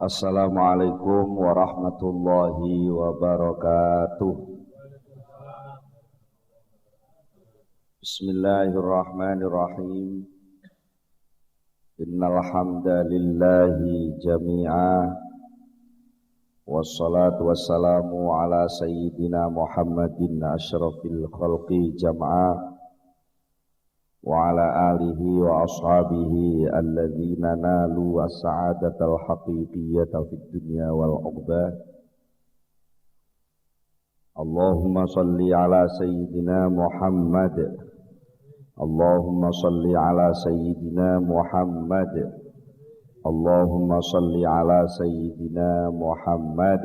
Assalamualaikum warahmatullahi wabarakatuh. Bismillahirrahmanirrahim. Innal hamdalillahi jami'a wassalatu wassalamu ala sayyidina Muhammadin asyrafil khalqi jam'a wa ala alihi wa ashabihi alladzina nalu as-sa'adatal haqiqiyyata fid dunya wal uqbah. Allahumma salli ala sayyidina Muhammad. Allahumma salli ala sayyidina Muhammad. Allahumma salli ala sayyidina Muhammad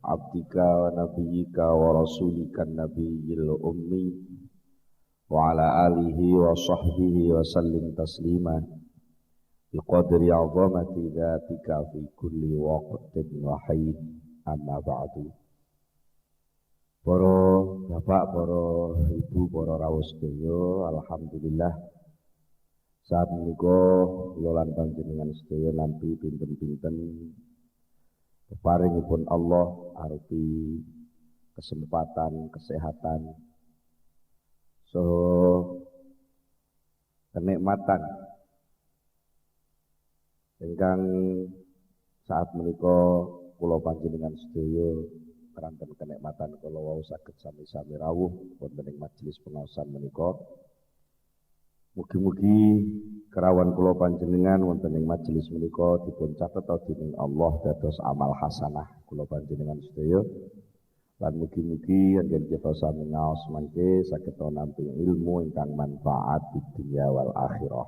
abdika wa nabiyyika wa rasulika nabiyil ummi wa ala alihi wa sahbihi wa sallim taslima biqadri azamati dzatika fi kulli waqtin wa hain, amma ba'du. Para bapak, para ibu, para rawuh sedaya, alhamdulillah saat menika kula lan panjenengan sedaya nampi pinten-pinten peparingipun Allah arupi kesempatan, kesehatan, kenikmatan ingkang saat menika kula panjenengan sedaya keranten kenikmatan kula wau saged sami-sami rawuh wonten ing majelis pengaosan menika. Mugi-mugi kerawan kula panjenengan wonten ing majelis menika dipun catet dening Allah dados amal hasanah kula panjenengan sedaya. Lan mugi-mugi yen kita sami ngaos mangke saged nampi ilmu ingkang manfaat di dunia wal akhirah.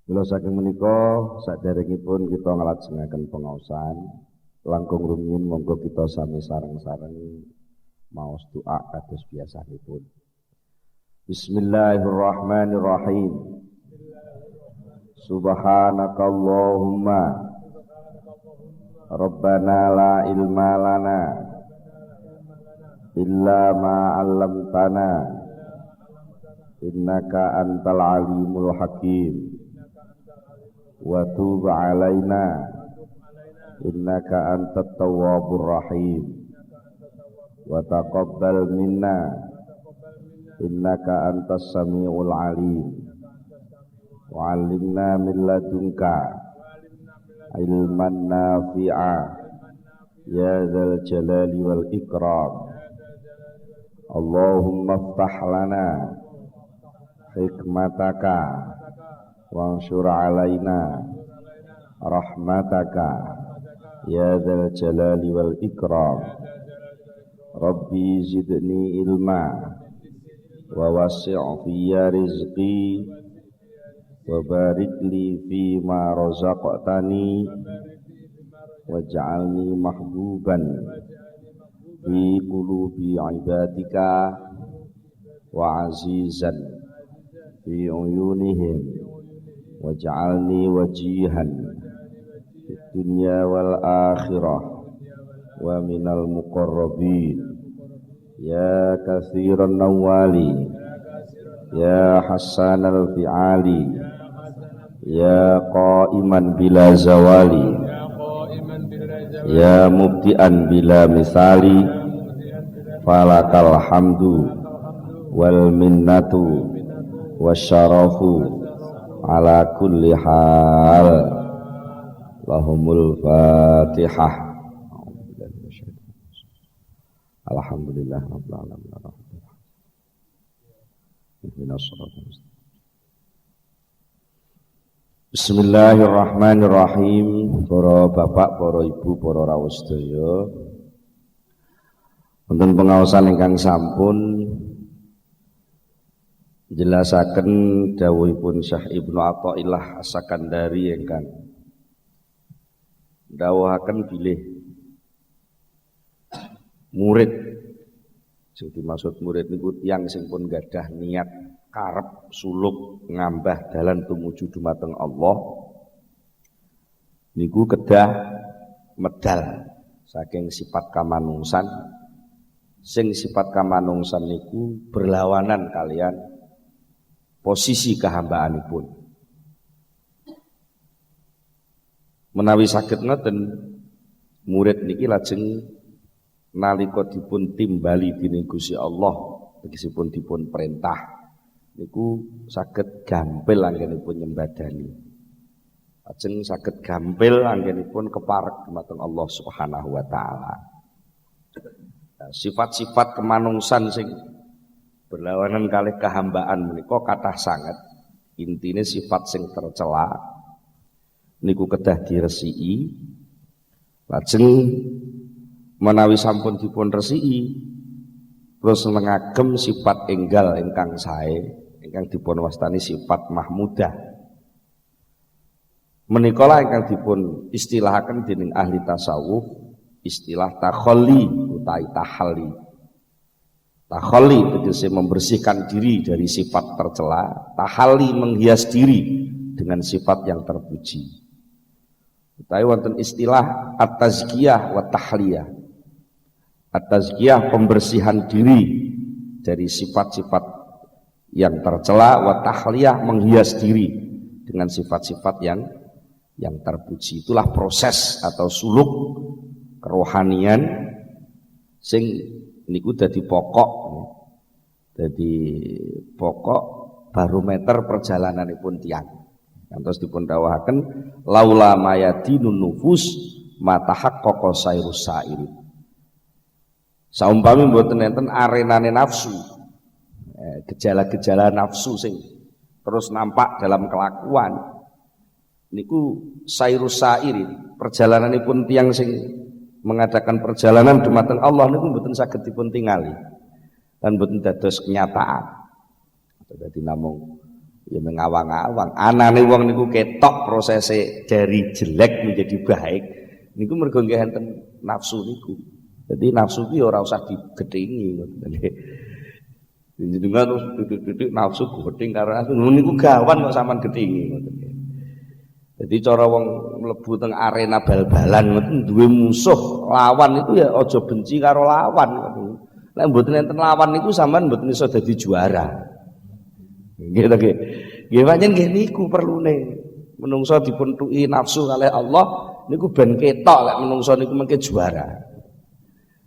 Mula saking menika saderengipun kita nglajengaken pengaosan, langkung rumiyin monggo kita sami sareng-sareng maos doa kados biasanipun. Bismillahirrahmanirrahim. Subhanakallahumma Rabbana la ilma lana illa ma 'allamtana innaka antal alimul hakim wa tub 'alaina innaka antat tawwabur rahim wa taqabbal minna innaka antas samiul alim wa 'allimna min ladunka ilman nafi'a ya dzal jalali wal ikram. Allahumma iftah lana hikmataka wanshur alaina rahmataka ya dzal jalali wal ikram. Rabbi zidni ilma wa wasi' fiyya rizqi wa barik li fi ma razaqtani waj'alni mahbuban fi qulubi ibadika wa azizan fi uyunihim waj'alni wajihan fid dunya wal akhirah wa minal muqarrabin ya katsiran nawali ya hasanal fi'ali ya qa'iman bila zawali ya mubti'an bila misali falakal hamdu wal minnatu wasyarafu ala kulli hal. Lahumul fatihah. Alhamdulillah rabbil alamin. Bismillahirrahmanirrahim. Para bapak, para ibu, para rawuh sedaya, wonten pengaosan ingkang sampun jelasaken dawuhipun Syekh Ibnu Athaillah As-Sakandari ingkang dawuhaken bilih murid, sing dimaksud murid niku tiyang sing pun gadah niat karep suluk ngambah dalan tumuju dumateng Allah niku kedah medal saking sifat kamanungsan, sing sifat kamanungsan niku berlawanan kalian posisi kehambaanipun. Menawi saged ngoten murid niki lajeng nalika dipun timbali dening Gusti Allah tegesipun dipun perintah niku saged gampil anggenipun nyembadani. Lajeng saged gampil anggenipun keparek dumateng Allah Subhanahu wa taala. Sifat-sifat kemanungsan sing berlawanan kalih kehambaan menika kathah sanget. Intine sifat sing tercela niku kedah diresiki. Lajeng menawi sampun dipun resiki terus mengagem sifat enggal ingkang sae ingkang dipun wastani sifat mahmudah. Menika lah ingkang dipun istilahaken dening ahli tasawuf istilah takhalli utawi tahalli. Takhalli tegese membersihkan diri dari sifat tercela, tahalli menghias diri dengan sifat yang terpuji. Utawi wonten istilah at-tazkiyah wa tahliyah. At-tazkiyah pembersihan diri dari sifat-sifat yang tercela, wa tahliyah menghias diri dengan sifat-sifat yang terpuji. Itulah proses atau suluk kerohanian sing niku dadi pokok barometer perjalananipun tiyang. Kantos dipun dawuhaken laula mayadinun nufus matahaqqaqa sairus sa'irin. Saumpami mboten enten arenane nafsu. Gejala-gejala nafsu sing terus nampak dalam kelakuan niku sairus sa'irin, perjalananipun tiyang sing mengadakan perjalanan dumateng Allah niku mboten saged dipun tingali lan mboten dados kenyataan. Dadi namung ya mengawang-awang. Anane wong niku ketok prosese dari jelek menjadi baik niku mergo nggih enten nafsu niku. Jadi nafsu ki ora usah digedhingi ngoten. Jenengan terus duduk-duduk nafsu gedhing karo niku gawan kok sampean gedhingi ngoten. Jadi cara wong mlebu teng arena bal-balan ngoten duwe musuh lawan itu ya aja benci karo lawan ngoten. Nek mboten enten lawan niku sampean mboten iso dadi juara. Nggih ta nggih. Nggih pancen nggih niku perlune. Menungso dipun tuki nafsu kalih Allah niku ben ketok lek menungso niku mengke juara.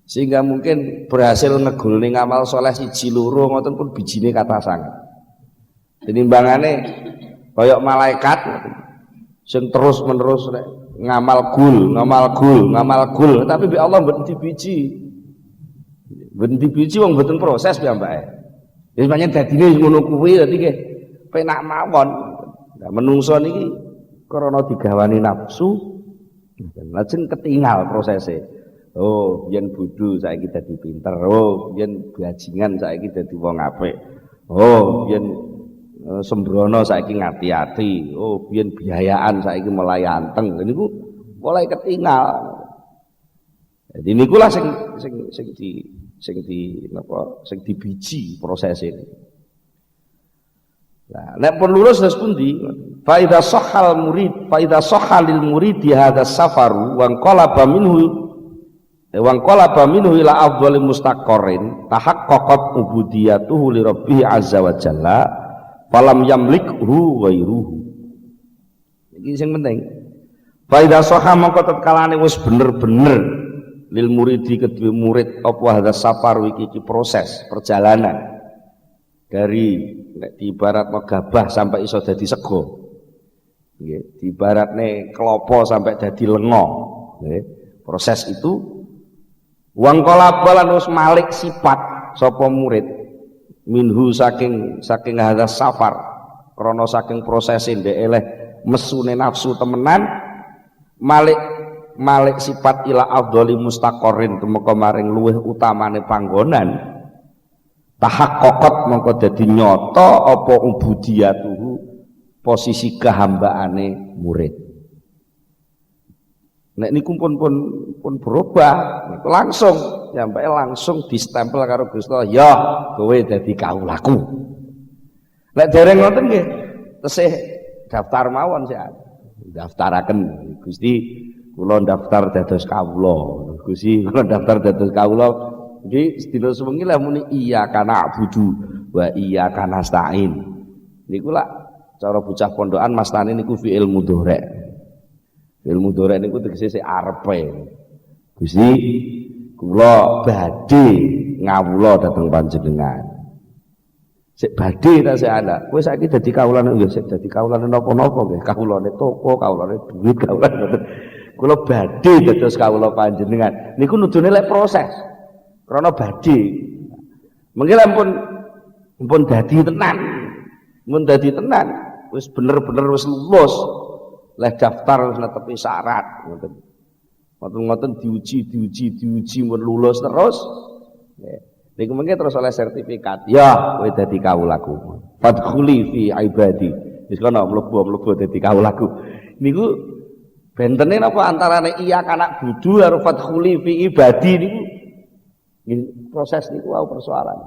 Sehingga mungkin berhasil ngegolne ngamal saleh siji loro ngoten pun bijine kathah sanget. Tinimbangane kaya malaikat ngoten. Sing terus menerus ngamal gul, tapi bi Allah mboten dibiji. Mboten dibiji wong mboten proses piyambake. Wis pancen dadine ngono kuwi dadi nggih penak mawon. Nah, menungso niki krana digawani nafsu lajeng ketinggal prosese. Oh, yen bodho saiki dadi pinter. Oh, yen bajingan saiki dadi wong apik. Oh, yen sembrono saiki ngati-ati. Oh, biyen biayaan saiki mulai anteng. Niku mulai ketinggal. Jadi nikulah sing dibiji proses ini. Nah, nek pun lulus terus pundi? Fa idza sahhal murid, fa idza sahhalil muridi hadza safaru wa qalaba minhu ila afdhali mustaqarrin tahaqqaqat ubudiyatuhu li rabbih azza wa jalla falam yamlikhu ghairuhu. Iki sing penting. Fa idza sahha mongko tetkalane wis bener-bener lil muridi kedue murid apa hadza safar iki proses perjalanan dari nek diibaratno gabah sampai iso dadi sego. Nggih, diibaratne klopo sampai dadi lenga. Nggih, proses itu wang kalabalan wis malik sifat sapa murid minhu saking hadza safar krana saking prosese ndek eleh mesune nafsu temenan malik sifat ila afdhali mustaqarrin temeka maring luweh utamane panggonan tahaqqaqat mongko dadi nyata apa ubudiyatuhu posisi kehambaane murid. Nek niku pun berubah langsung sampai langsung distempel karo Gusti Allah, ya kowe dadi kaulaku. Nek dereng ngoten nggih tesih daftar mawon sik daftaraken Gusti kula daftar dados kawula. Gusti kula daftar dados kawula nggih sedina sewengi lah muni iya kana abudu wa iya kana nasta'in. Niku lah cara bocah pondokan mastane niku fi'il mudhari'. Fi'il mudhari niku tegese sik arepe. Gusti kula badhe ngawula dhateng panjenengan. Sik badhe ta sik ana. Kowe saiki dadi kawulane ya sik dadi kawulane napa-napa nggih. Kawulane toko, kawulane duit, kawulane. Kula badhe dados kawula panjenengan. Niku nudune lek proses. Krana badhe. Mengki pun dadi tenan. Mun dadi tenan wis bener-bener wis lulus. Leh daftar wis netepi syarat ngoten. Ngoten-ngoten diuji mun lulus terus. Niku mengke terus oleh sertifikat. Ya, kowe dadi kawulaku. Fadkhuli fi ibadi. Wis kono mlebu dadi kawulaku. Niku bentene napa antarane iya kanak budu karo fadkhuli fi ibadi niku. Proses niku wau persoalan.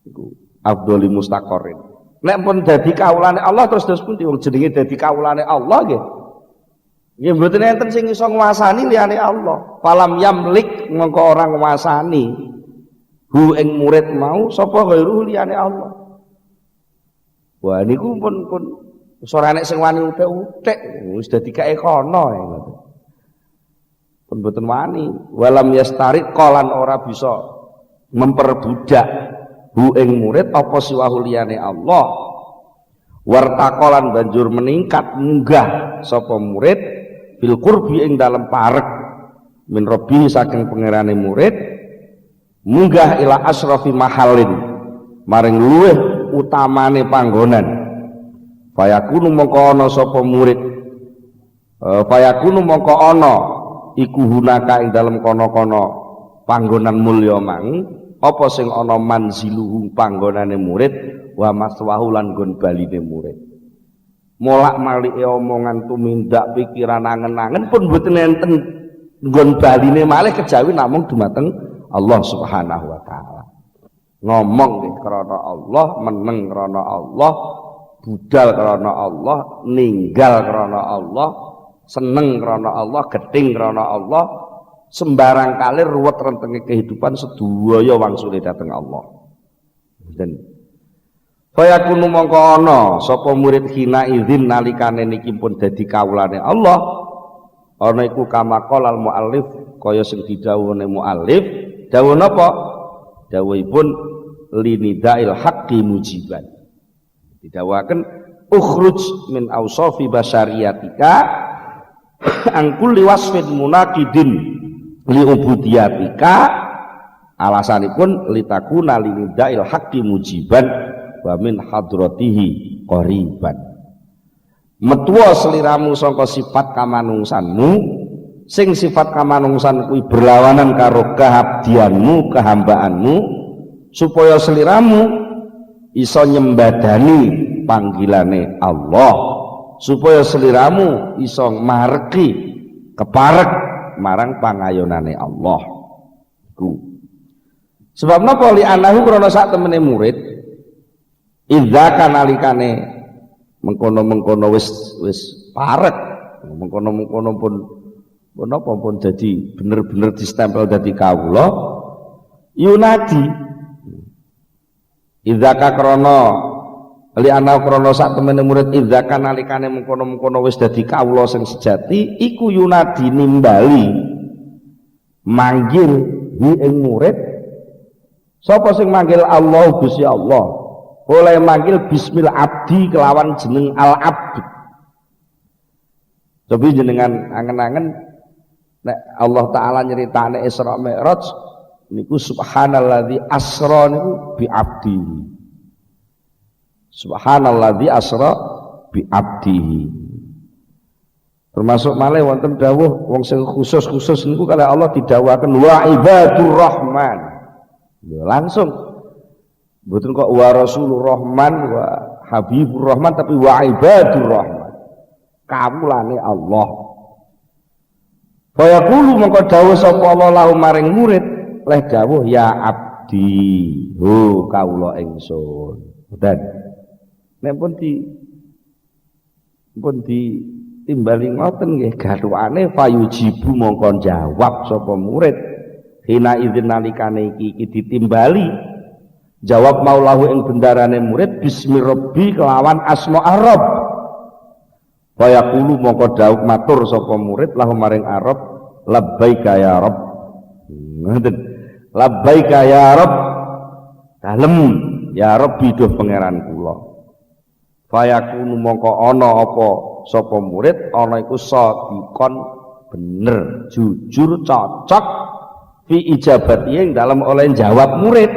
Niku afdholi mustaqarrin. Nek pun dadi kawulane Allah terus pundi wong jenenge dadi kawulane Allah nggih. Nggih mboten enten sing iso nguasani liyane Allah. Falam yamlik mengko ora nguasani hu ing murid mau sapa ghairu liyane Allah. Wah niku pun ora nek sing wani utek-utek wis dadi kae kono ngoten. Pun mboten wani walam yastarik qalan ora bisa memperbudak hu ing murid apa siwahu liyane Allah. Wartaqalan banjur meningkat munggah sapa murid bil qurbi ing dalem parek min rabbi saking pangerane murid munggah ila asrafi mahallin maring luweh utamane panggonan fayakunu mongko ana sapa murid fayakunu mongko ana iku hunaka ing dalem kono-kono panggonan mulya mang apa sing ana manziluhu panggonane murid wa maswahu lan nggon baline murid molak malike omongan tumindak pikiran angen-angen pun mboten enten nggon baline malih kejawi namung dumateng Allah Subhanahu wa taala. Ngomong nggih krana Allah, meneng krana Allah, budal krana Allah, ninggal krana Allah, seneng krana Allah, gething krana Allah, sembarang kali ruwet rentenge kehidupan sedaya wangsule dhateng Allah. Dan fayakunu mongko ana sapa murid hina idzin nalikane niki pun dadi kawulane Allah. Ana iku kama qalal muallif kaya sing didhawuhne muallif. Dawuh napa? Dawuhipun linidail haqqi mujiban. Didhawuhaken ukhruj min awsafi basyariyatika an kulli wasfin munaqidin li ubudiyatika. Alasanipun litakuna linidail haqqi mujiban wa min hadratihi qariban. Metuwa sliramu sangka sifat kamanungsanmu sing sifat kamanungsan kuwi berlawanan karo kehabdianmu, kehambaanmu, supaya sliramu iso nyembadani panggilane Allah, supaya sliramu iso mareki keparek marang pangayonane Allah. Sebab napa li anahu krana sak temene murid idza kanalikane mengkono-mengkono wis parek, mengkono-mengkono pun jadi bener-bener distempel dadi kawula yunadi idzaka krana li ana krana sak temene murid idzaka nalikane mengkono-mengkono wis dadi kawula sing sejati iku yunadi nimbali manggil hi ing murid sapa sing manggil Allah Gusti Allah oleh manggil bismil abdi kelawan jeneng al abd. Coba jenengan angen-angen nek Allah taala nyeritane Isra Mi'raj niku subhanalladzi asra niku bi abdihi. Subhanalladzi asra bi abdihi. Termasuk malih wonten dawuh wong sing khusus niku kalih Allah didhawuhaken wa ibadur rahman. Ya langsung mboten kok wa rasulur rahman wa habibur rahman tapi wa ibadur rahman. Kawulane Allah. Fayaqulu mengko dawuh sapa Allah lahu maring murid leh dawuh ya abdi ho kawula ingsun. Dan nek pun timbali ngoten nggih gathukane fayujibu mongko jawab sapa murid hina idzin nalikane iki ditimbali jawab maulahu ing bendarane murid bismi rabbi kelawan asma arab Fa yaqulu mongko dauk matur sapa murid lahu maring Arab, labbaika ya Rabb. Ngoten. Labbaika ya Rabb. Dalem ya Rabbi duh pangeran kula. Fa yaqulu mongko ana apa sapa murid ana iku sadikon bener, jujur, cocok fi ijabati ing dalam oleh jawab murid.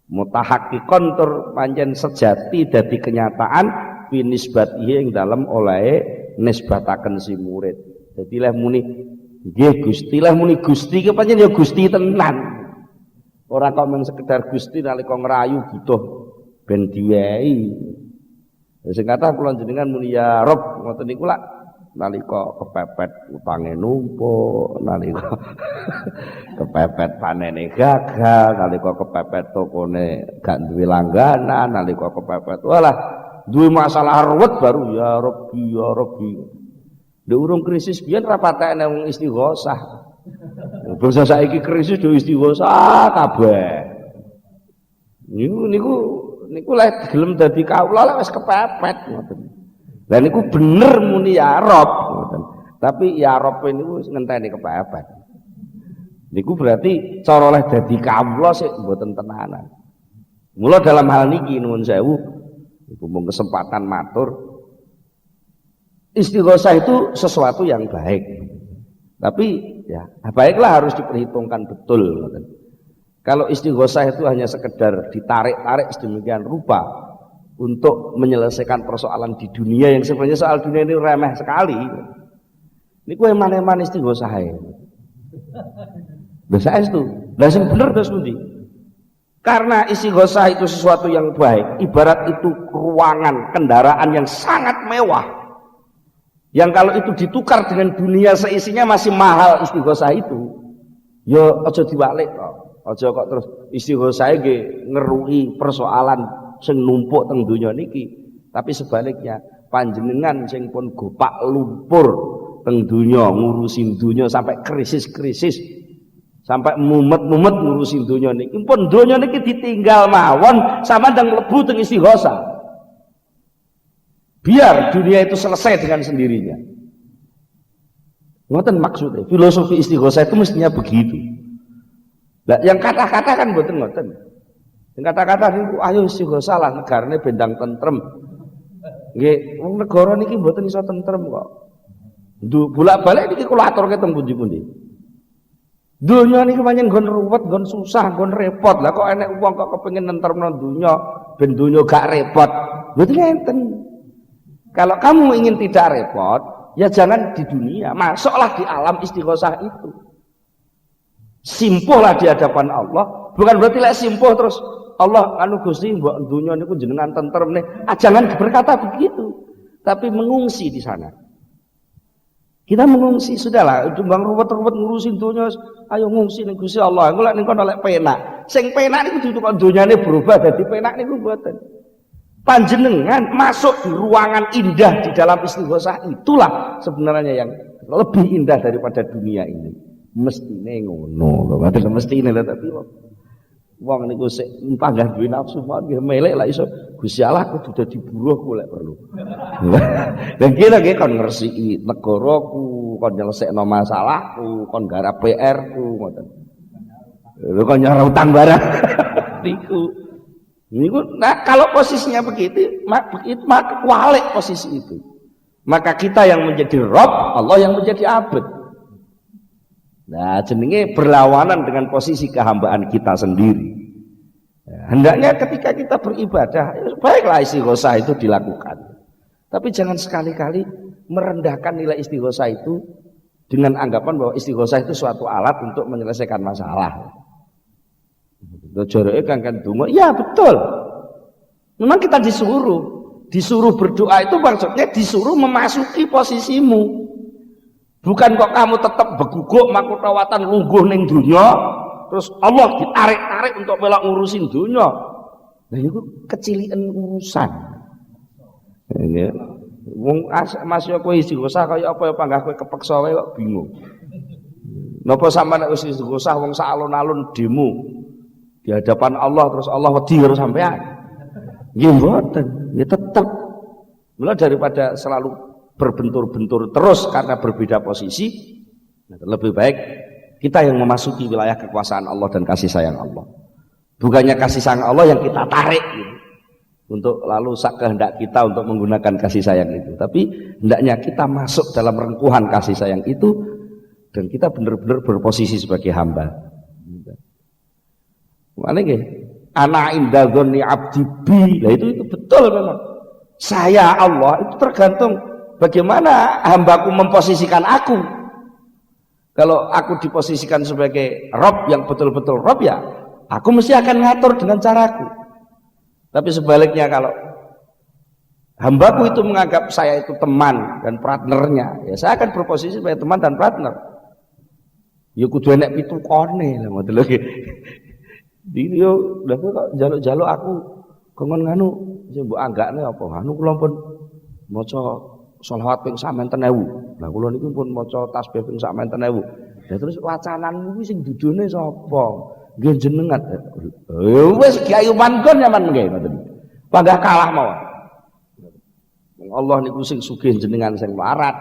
Mutahaqqiqon tur pancen sejati dadi kenyataan fi nisbatihi ing dalam oleh nisbataken si murid. Dadi leh muni nggih Gusti, leh muni Gusti ki pancen ya Gusti tenan. Ora kok mung sekedar Gusti nalika ngrayu butuh ben diwehi. Sing kathah kula jenengan muni ya Rabb ngoten niku lak nalika kepepet utange numpuk, nalika kepepet panene gagal, nalika kepepet tokone gak duwe langganan, nalika kepepet walah duwe masalah ruwet baru ya Rabbi ya Rabbi. Ndek urung krisis biyen ra patek nang istighosah. Bangsa saiki krisis do istighosah kabeh. Niku lek gelem dadi kawula lek wis kepepet ngoten. Lah niku bener muni ya Rob ngoten. Tapi ya Rob niku ngenteni kepepet. Niku berarti cara oleh dadi kawula sik mboten tenanan. Mula dalam hal niki nuwun sewu iku mung kesempatan matur. Istighosah itu sesuatu yang baik. Tapi ya baiklah harus diperhitungkan betul ngoten. Kalau istighosah itu hanya sekedar ditarik-tarik sedemikian rupa untuk menyelesaikan persoalan di dunia yang sebenarnya soal dunia ini remeh sekali. Ini kue mana-mana istighosah ya. Dosa itu, lah sing bener terus pundi? Karena istighosah itu sesuatu yang baik, ibarat itu ruangan kendaraan yang sangat mewah. Yang kalau itu ditukar dengan dunia seisinya masih mahal istighosah itu. Yo aja diwalik kok. Aja kok terus istighosah nggih ngeruhi persoalan sing numpuk teng donya niki. Tapi sebaliknya panjenengan sing pun gopak lumpur teng donya ngurusin donya sampai krisis-krisis, sampai mumet-mumet ngurusin donya niki. Pun donya niki ditinggal mawon sama ndang mlebu teng istighosah. Biar dunia itu selesai dengan sendirinya. Ngoten maksudnya. Filosofi istighosah itu mestinya begitu. Nah, yang kata-kata kan mboten ngoten. Yang kata-kata niku ayo istighosah lah negarane bendang tentrem. Nggih, wong negara niki mboten iso tentrem kok. Bolak-balik niki kula aturke teng pundi-pundi. Dunia niki pancen nggon ruwet, nggon susah, nggon repot. Lah kok enek wong kok kepengin nentremno dunia, ben dunia gak repot. Mboten enten. Kalau kamu ingin tidak repot, ya jangan di dunia, masuklah di alam istighosah itu. Simpuhlah di hadapan Allah, bukan berarti lek simpuh terus Allah anu Gusti mbok dunya niku jenengan tentrem nih. Jangan berkata begitu, tapi mengungsi di sana. Kita mengungsi sudahlah, bang ruwet-ruwet ngurusin dunya, ayo ngungsi ning Gusti Allah. Engko lek ning kono lek penak. Sing penak niku duduk kok dunyane berubah dadi penak niku mboten. Panjenengan masuk di ruangan indah di dalam istighosah itulah sebenarnya yang lebih indah daripada dunia ini. Mestine ngono lho, mboten mestine lho tapi wong niku sik panggah duwe nafsu nggih melek lah iso Gusti Allah kudu dadi buruhku lek perlu. Dan kira nggih kon ngresiki negaraku, kon nyelesekno masalahku, kon garap PR-ku ngoten. Lho kon nyara utang barang niku. Nah, kalau posisinya begitu, maka kualik posisi itu. Maka kita yang menjadi Rob, Allah yang menjadi abd. Nah, jenenge berlawanan dengan posisi kehambaan kita sendiri. Nah, hendaknya ketika kita beribadah, baiklah istighosah itu dilakukan. Tapi jangan sekali-kali merendahkan nilai istighosah itu dengan anggapan bahwa istighosah itu suatu alat untuk menyelesaikan masalah. Joreke kan donga. Ya betul. Memang kita disuruh berdoa itu maksudnya disuruh memasuki posisimu. Bukan kok kamu tetap beguguk makutawatan lungguh ning dunya, terus Allah ditarik-tarik untuk melok ngurusin dunya. Nah itu kecilian urusan. Ini wong Mas yo kowe istighosah kaya apa ya panggah kowe kepeksa wae kok bingung. Napa sampean nek wis istighosah wong sak alun-alun demo di hadapan Allah terus Allah wedi sampean. Nggih mboten, ya tetep. Mula daripada selalu berbentur-bentur terus karena berbeda posisi, lebih baik kita yang memasuki wilayah kekuasaan Allah dan kasih sayang Allah. Bukannya kasih sayang Allah yang kita tarik gitu, untuk lalu kehendak kita untuk menggunakan kasih sayang itu, tapi hendaknya kita masuk dalam rengkuhan kasih sayang itu dan kita benar-benar berposisi sebagai hamba. Mana nggih? Ana inda dzanni abdi bi. Lah itu betul memang. Saya Allah itu tergantung bagaimana hambaku memposisikan aku. Kalau aku diposisikan sebagai Rob yang betul-betul Rob, ya aku mesti akan ngatur dengan caraku. Tapi sebaliknya, kalau hambaku itu menganggap saya itu teman dan partnernya, ya saya akan berposisi sebagai teman dan partner. Ya kudu enek pitukone lah ngoten lho. Yo lha kok jaluk-jaluk aku kongon nganu sing mbok anggakne apa? Anu kula pun maca sholawat ping 1000. Lah kula niku pun maca tasbih ping 1000. Lah terus wacananmu kuwi sing dudune sapa? Nggih jenengan. Wis Kyai Manggon nyaman nggih ngoten. Panggah kalah mawon. Allah niku sing sugih jenengan sing melarat.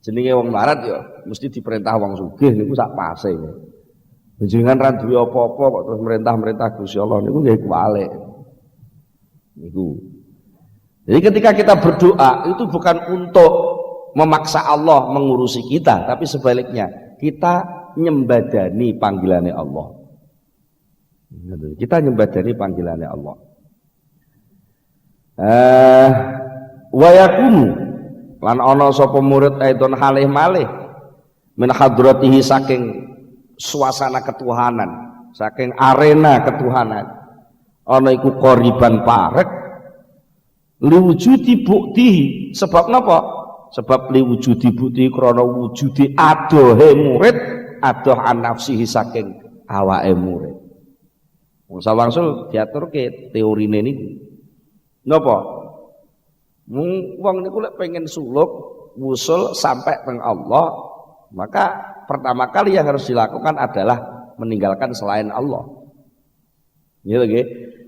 Jenenge wong melarat ya mesti diperintah wong sugih niku sak pase. Jenengan ra duwe apa-apa kok terus merintah-merintah Gusti Allah niku nggih kuwalik. Niku. Jadi ketika kita berdoa itu bukan untuk memaksa Allah mengurusi kita, tapi sebaliknya kita nyembadani panggilannya Allah. Kita nyembadani panggilannya Allah. Wa yakunu lan ana sapa murid aidon halih malih min hadratihi saking suasana ketuhanan, saking arena ketuhanan. Ana iku qoriban parek liwujudi buktihi. Sebab napa? Sebab liwujudi bukti krana wujudi adohe murid, adoh an nafsihi saking awake murid. Wong sawangsul diaturke teorine niku. Napa? Wong niku lek pengen suluk wusul sampai teng Allah, maka pertama kali yang harus dilakukan adalah meninggalkan selain Allah. Iya lagi.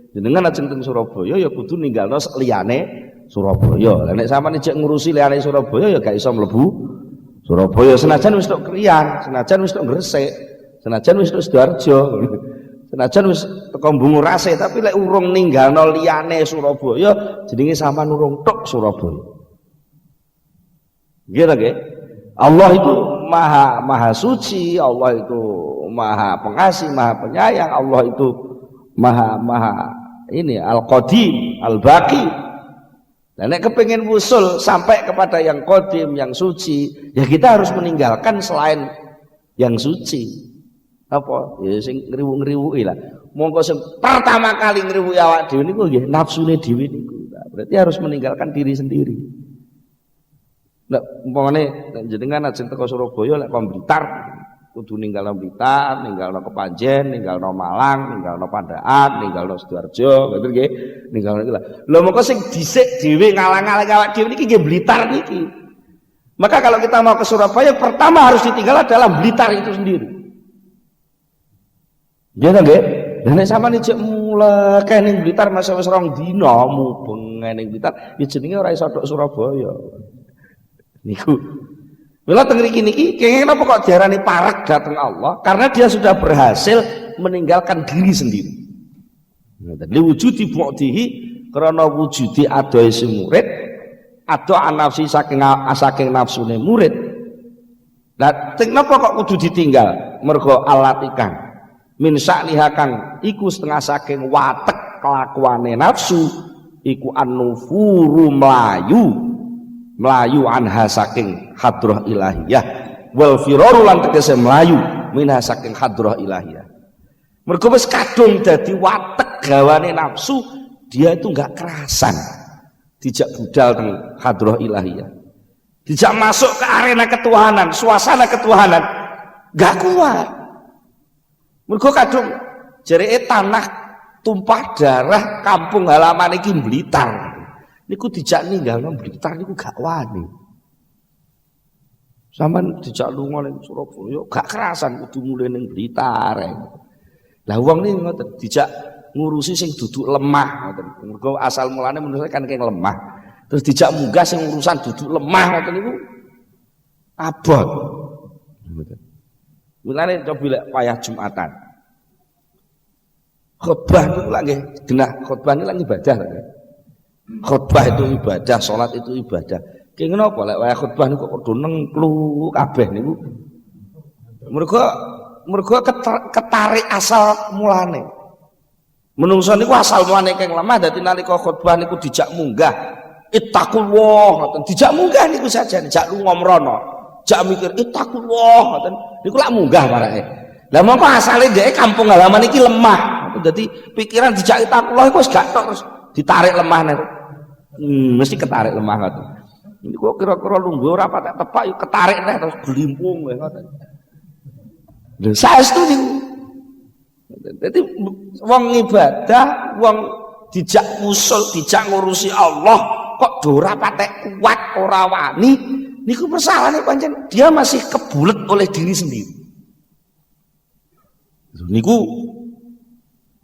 Jenengan ajeng teng Surabaya ya kudu ninggalno liyane Surabaya. Lah nek sampean ijek ngurusi liyane Surabaya ya gak iso mlebu Surabaya. Senajan wis tok Kriyan, senajan wis tok Gresik, senajan wis tok Sidoarjo, senajan wis teko Bungurase, tapi lek urung ninggalno liyane Surabaya jenenge sampean urung tok Surabaya. Nggih ta nggih? Allah itu maha suci, Allah itu maha pengasih, maha penyayang, Allah itu maha ini al-qadim, al-baqi. Dan nek kepengin wusul sampai kepada yang qadim, yang suci, ya kita harus meninggalkan selain yang suci. Apa? Ya sing ngriwu-ngriwuki lah. Monggo sing pertama kali ngriwuki awak dhewe niku nggih nafsune dhewe niku. Nah, berarti harus meninggalkan diri sendiri. Nek umpamane jenengan ajeng teko Surabaya lek kon Blitar, kudu ninggalno Blitar, ninggalno Kepanjen, ninggalno Malang, ninggalno Pandaan, ninggalno Sidoarjo, ngoten nggih. Ninggalno iki lah. Lha moko sing dhisik dhewe ngalang-alang awak dhewe niki nggih Blitar niki. Maka kalau kita mau ke Surabaya, pertama harus ditinggal adalah Blitar itu sendiri. Nggih ta nggih? Lah nek sampean ijek muleh kene Blitar masa wis rong dina mubeng ning Blitar, ya jenenge ora iso tok Surabaya. Niku. Mila teng mriki niki kenging napa kok diarani parek dateng Allah? Karena dia sudah berhasil meninggalkan diri sendiri. Ngoten. Li wujudi bu'dihi karena wujudi adohe si murid, ado anafsi saking nafsune murid. Lah teng napa kok kudu ditinggal? Mergo alatikang min sa'niha kang iku setengah saking watek kelakuane nafsu iku an-nufuru melayu anha saking hadrah ilahiyah wal firaru lan tegese melayu minha saking hadrah ilahiyah. Mergo wis kadung dadi watek gawane nafsu, dia itu enggak kerasan dijak budal teng hadrah ilahiyah, dijak masuk ke arena ketuhanan, suasana ketuhanan, enggak kuat. Mergo kadung jereke tanah tumpah darah kampung halaman iki Blitar. Niku dijak ninggalno Blitar niku gak wani. Sampeyan dijak lunga ning Surabaya gak kerasan kudu mulih ning Blitar. Lah wong niki ngoten dijak ngurusi sing duduk lemah ngoten. Mergo asal mulane menurut kan keng lemah. Terus dijak munggah sing urusan duduk lemah ngoten niku abot. Mulane coba lek payah Jumatan. Khotbah niku lagi genah, khotbah niku lagi ibadah. Khotbah itu ibadah, salat itu ibadah. Ki ngono apa lek wayah khotbah niku kok do nengklu kabeh niku. Mergo ketarik asal mulane. Menungso niku asal mulane keng lemah dadi nalika khotbah niku dijak munggah. Ittaqullah ngoten. Dijak munggah niku saja, dijak lunga mrono. Jak mikir ittaqullah ngoten. Niku lak munggah marake. Lah mongko asale dhek kampung halaman iki lemah. Dadi pikiran dijak ittaqullah iku wis gak tok terus ditarik lemah niku. Mesti ketarik lemah ngoten. Niku kira-kira lungguh ora patek tepak yo ketarik neh terus blimpung ngoten. Lha saestu niku. Dadi wong ibadah, wong dijak usul, dijak ngurusi Allah kok ora patek kuat, ora wani, niku persoalane pancen dia masih kebulet oleh diri sendiri. Niku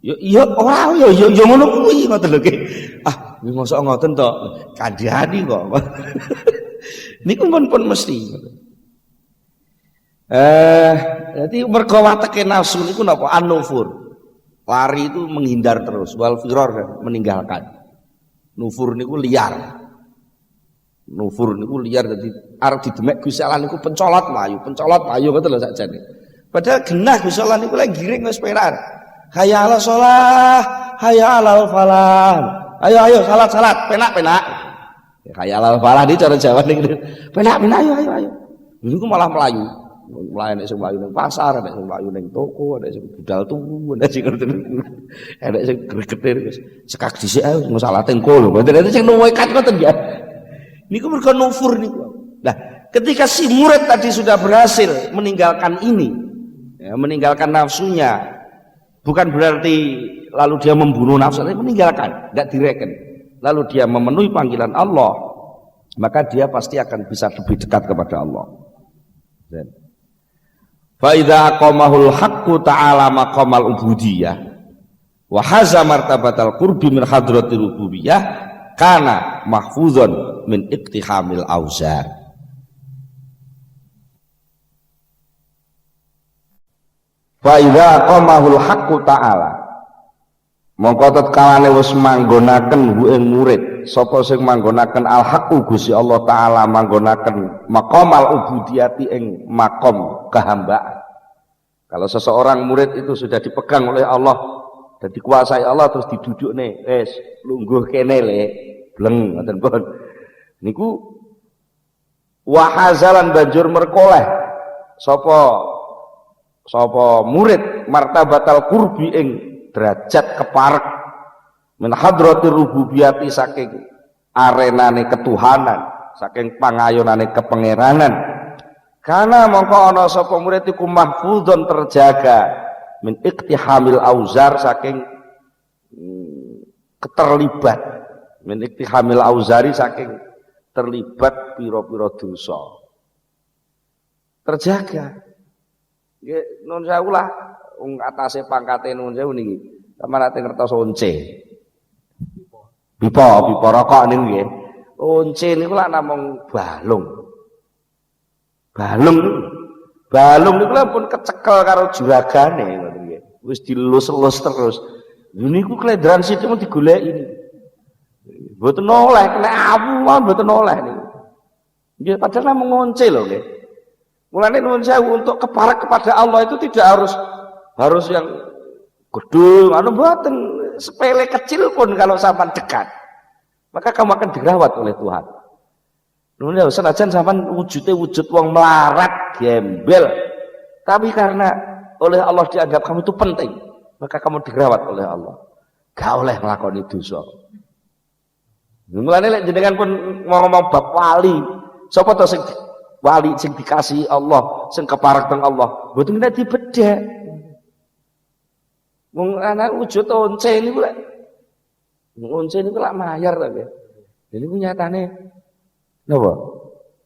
ya ora ya ngono kuwi ngoten lho nggih. Ah, mosok ngoten to, kandhani kok. Niku pun mesti. Jadi mergo wateke nafsu niku napa an-nufur. Lari itu menghindar terus, wal firor kan meninggalkan. Nufur niku liar. Nufur niku liar dadi arep didemek Gusti Allah niku pencolot mlayu ngoten lho sakjane. Padahal genah Gusti Allah niku lek giring wis peran. Hayya 'alas shalah, hayya 'alal falah. Ayo salat, penak. Hayya 'alal falah iki cara Jawa niku. Penak ayo. Niku malah mlayu. Mulai nek sing mlayu ning pasar, nek sing mlayu ning toko, nek sing budal turu, nek sing nek sing gregetir wis sekak dhisik ae mung salate engko lho. Mboten sing nuwekat ngoten ya. Niku mergo nufur niku. Nah, ketika si murid tadi sudah berhasil meninggalkan ini, ya, meninggalkan nafsunya, bukan berarti lalu dia membunuh nafsu, tapi meninggalkan, enggak direken. Lalu dia memenuhi panggilan Allah, maka dia pasti akan bisa lebih dekat kepada Allah. Dan fa idza aqamahul haqqu ta'ala maqamal ubudiyah wa haza martabatal qurbi min hadratir rububiyah kana mahfuzun min iktihamil auzar. Fa idza aqamahul haqqu ta'ala mongko tetkalane wis manggonaken ing murid sapa sing manggonaken al haqqu Gusti Allah taala manggonaken maqamal ubudiyati ing makom kehambaan. Kalau seseorang murid itu sudah dipegang oleh Allah dan dikuasai Allah terus didudukne wis lungguh kene le bleng ngoten pun niku wahazalan banjur merkoleh sapa murid martabatal qurbi ing derajat keparek min hadratir rububiyati saking arenane ketuhanan, saking pangayunane kepangeranan. Karena mongko ana sapa murid iku mahfuzun terjaga min iktihamil auzar saking keterlibat min iktihamil auzari saking terlibat pira-pira dosa. Terjaga. Nggih nun sewu lah wong atase pangkate nun sewu niki. Sampeyan ate ngertos once. Pipa rokok niku nggih. Once niku lak namung balung. Balung niku pun kecekel karo juragane ngoten nggih. Wis dilus-lus terus. Niku kledran sithik mung digoleki niku. Mboten oleh kena awu mboten oleh niku. Nggih padahal namung once lho nggih. Mulane nuwun sewu untuk keparek kepada Allah itu tidak harus yang gedung, mboten sepele kecil pun kalau sampean dekat, maka kamu akan dirawat oleh Tuhan. Nuwun sewu senajan sampean wujud wong melarat, gembel, tapi karena oleh Allah dianggap kamu itu penting, maka kamu dirawat oleh Allah. Gak oleh nglakoni dosa. Mulane lek jenengan pun ngomong bab wali, sapa to sing wali sing dikasih Allah, sing keparek teng Allah, mboten kena dibedhek. Wong ana wujud once niku lek once niku lak mayar ta nggih. Lha niku nyatane napa?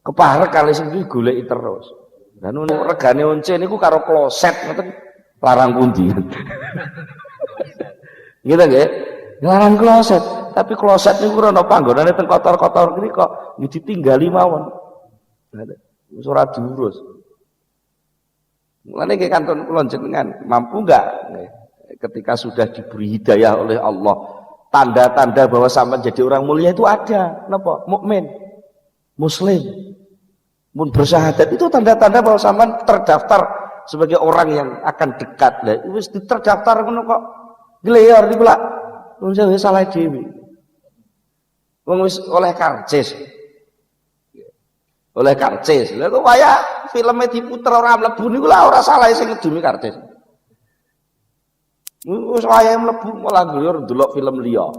Keparek kali sing digoleki terus. Lah ngono regane once niku karo kloset ngoten larang pundi. Gitu nggih. Larang kloset. tapi kloset niku ora ana panggonane teng kotor-kotor niki kok ditinggali mawon. Wis ora diurus. Mulane nggih kantun kula jenengan mampu enggak ketika sudah diberi hidayah oleh Allah, tanda-tanda bahwa sampean jadi orang mulia itu ada. Napa? Mukmin, muslim, mun bersyahadat itu tanda-tanda bahwa sampean terdaftar sebagai orang yang akan dekat. Lah wis terdaftar ngono kok gleyor niku lak wong wis salah dhewe. Wong wis oleh karcis. Oleh karcis. Lha kok kaya filme diputer ora mlebu niku lah ora salah sing ngedumi karcis. Wis wayahe mlebu malah glur ndelok film liya.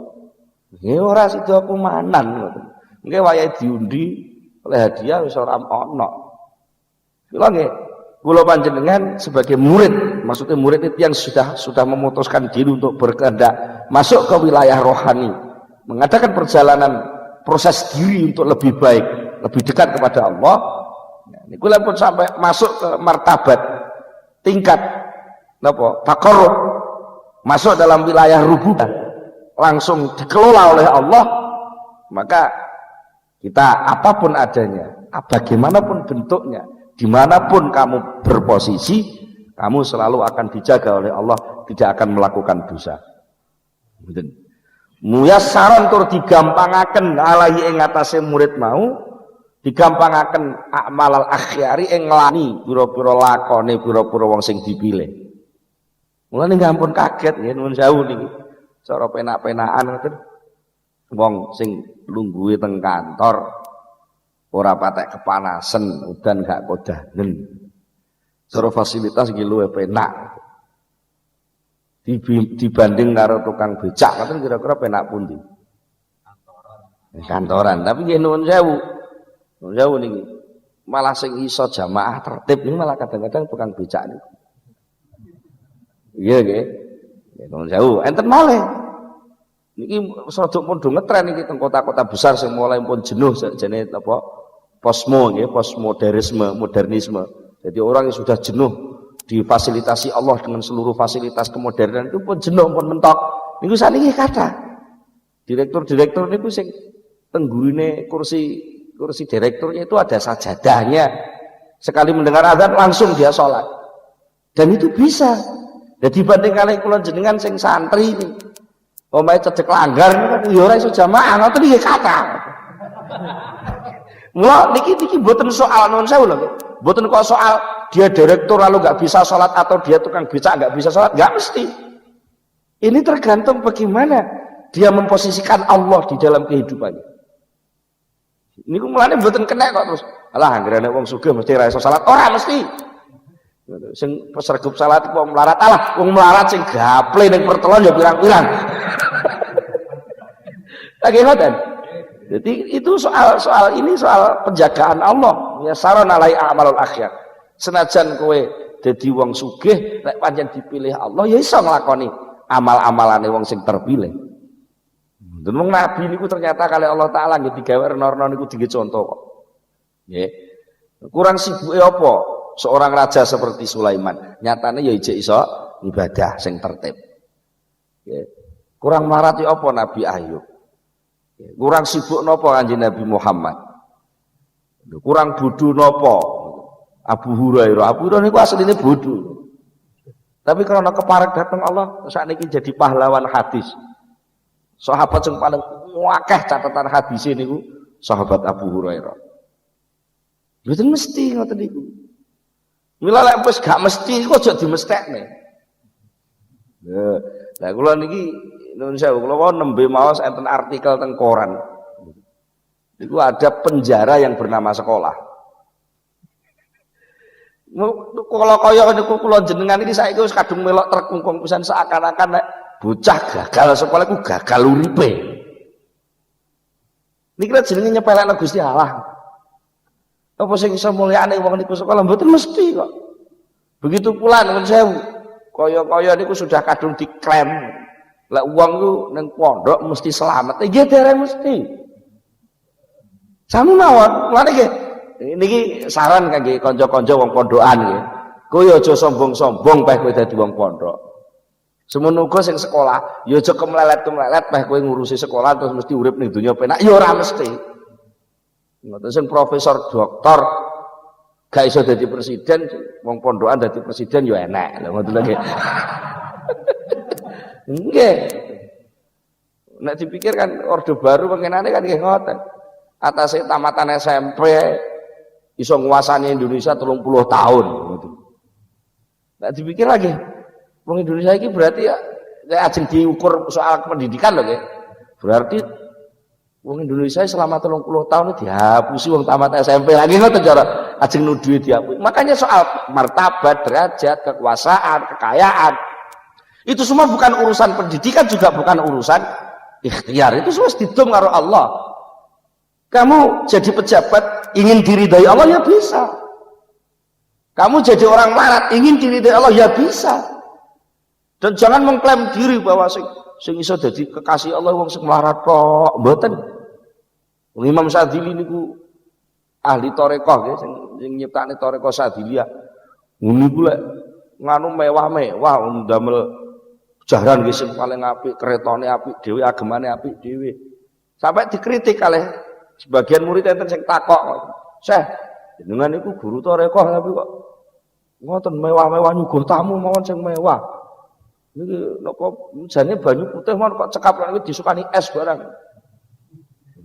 Nggih ora sida kumanan ngoten. Nggih wayahe diundi oleh hadiah wis ora ana. Kula nggih kula panjenengan sebagai murid, maksudnya murid itu yang sudah memutuskan diri untuk berkehendak masuk ke wilayah rohani, mengadakan perjalanan proses diri untuk lebih baik, lebih dekat kepada Allah. Ini kula pun sampai masuk ke martabat tingkat napa? Taqarrub, masuk dalam wilayah rububiyah, langsung dikelola oleh Allah, maka kita apapun adanya, bagaimanapun bentuknya, dimanapun kamu berposisi, kamu selalu akan dijaga oleh Allah, tidak akan melakukan dosa. Muyassaron tur digampangaken alaihi ing atase murid mau, digampangaken a'malal akhyari ing nglani pira-pira lakone pira-pira wong sing dipilih. Mulane ngampun kaget nggih nuwun sewu niki. Cara penak-penakan ngoten. Wong sing lungguhe teng kantor ora patek kepanasan, udan gak kodanen. Cara fasilitas iki luwih penak. Dibanding karo tukang becak ngoten kira-kira penak pundi? Kantoran. Tapi nggih nuwun sewu. Nuwun sewu niki. Malah sing iso jamaah tertib niku malah kadang-kadang tukang becak niku. Iya nggih. Nuwun sewu. Enten malih. Niki sedok pun do ngetren iki teng kota-kota besar sing mulai pun jenuh jane apa? Posmo nggih, modernisme. Jadi orang yang sudah jenuh difasilitasi Allah dengan seluruh fasilitas kemodernan itu pun jenuh pun mentok. Niku saniki kathah. Direktur-direktur niku sing tenggurine kursi direkturnya itu ada sajadahnya. Sekali mendengar azan langsung dia sholat. Dan itu bisa. Jadi dibanding kali kula jenengan sing santri ini, omahe cedek langgar kan ya ora iso jamaah, ngoten iki kathah. Mula niki mboten soal nuwun sewu lho. Mboten kok soal dia direktur lalu nggak bisa sholat atau dia tukang becak nggak bisa sholat, nggak mesti. Ini tergantung bagaimana dia memposisikan Allah di dalam kehidupannya. Niku mulane mboten kena kok terus. Alah anggerane wong sugih mesti ra iso salat. Ora mesti. Sing pesregup salat kok melarat, alah wong melarat sing gaple ning pertelon ya pirang-pirang. Lagi ngoten. Jadi itu soal penjagaan Allah. Ya saron alai amalul akhyar. Senajan kowe dadi wong sugih, nek pancen dipilih Allah ya iso nglakoni amal-amalane wong sing terpilih. Dan wong nabi niku ternyata kali Allah Taala nggih digawe rena-rena niku digawe contoh kok. Nggih. Kurang sibuke apa seorang raja seperti Sulaiman? Nyatane ya ijek iso ibadah sing tertib. Nggih. Kurang marat ya apa Nabi Ayub? Kurang sibuk napa Kanjeng Nabi Muhammad? Kurang bodho napa Abu Hurairah? Abu Hurairah niku asline bodho. Tapi karena keparek datang Allah sakniki jadi pahlawan hadis. Sahabat yang paling akeh catatan hadis niku sahabat Abu Hurairah. Mboten mesti ngoten niku. Mila lek wis gak mesti kok aja dimestekne. Lah kula niki nuwun sewu kula nembe maos enten artikel teng koran. Niku ada penjara yang bernama sekolah. Kalau kaya niku kula jenengan iki saiki wis kadung melok terkungkung pisan seakan-akan nek bocah gagal sekolah ku gagal uripe. Niki jenenge nyepelekno Gusti Allah. Apa sing iso mulyane wong niku sekolah mboten mesti kok. Begitu pula nuwun sewu. Kaya-kaya niku sudah kadung diklaim. Lah wong ku ning pondok mesti selamat. Nggih dereng mesti. Sami mawon. Mulane nggih niki saran kangge kanca-kanca wong pondokan nggih. Kowe aja sombong-sombong peh kowe dadi wong pondok. Semono uga sing sekolah, ya aja kemlelet-kemlelet meh kowe ngurusi sekolah terus mesti urip ning donya penak, ya ora mesti. Ngoten sing profesor doktor gak iso dadi presiden, wong pondokan dadi presiden ya enak. Lha ngoten lho. Nggih. Nek dipikir kan Orde Baru pengenane kan nggih ngoten. Atase tamatan SMP iso nguasani Indonesia 30 tahun ngoten. Nek dipikir lagi wong Indonesia ini berarti ya ajeng diukur soal pendidikan lho nggih. Berarti wong Indonesia selama 30 tahun dihapusi wong tamat SMP lagi ngoten cara ajeng nuduhi dihapusi. Makanya soal martabat, derajat, kekuasaan, kekayaan itu semua bukan urusan pendidikan, juga bukan urusan ikhtiar. Itu semua didom karo Allah. Kamu jadi pejabat ingin diridhai Allah ya bisa. Kamu jadi orang melarat ingin diridhai Allah ya bisa. Dan jangan mengklaim diri bahwa sing iso dadi kekasih Allah wong sing melarat kok. Mboten. Imam Syadzili niku ahli tarekah nggih sing nyiptakne tarekah Syadziliyah. Niku lek nganu mewah-mewah ndamel jaran nggih sing paling apik, keretane apik dhewe, agemane apik dhewe. Sampai dikritik oleh sebagian murid enten sing takok, "Syekh, jenengan niku guru tarekah tapi kok ngoten mewah-mewah nyuguh tamu mawon sing mewah. Niki napa jane banyu putih mon kok cekap iki disukani es barang."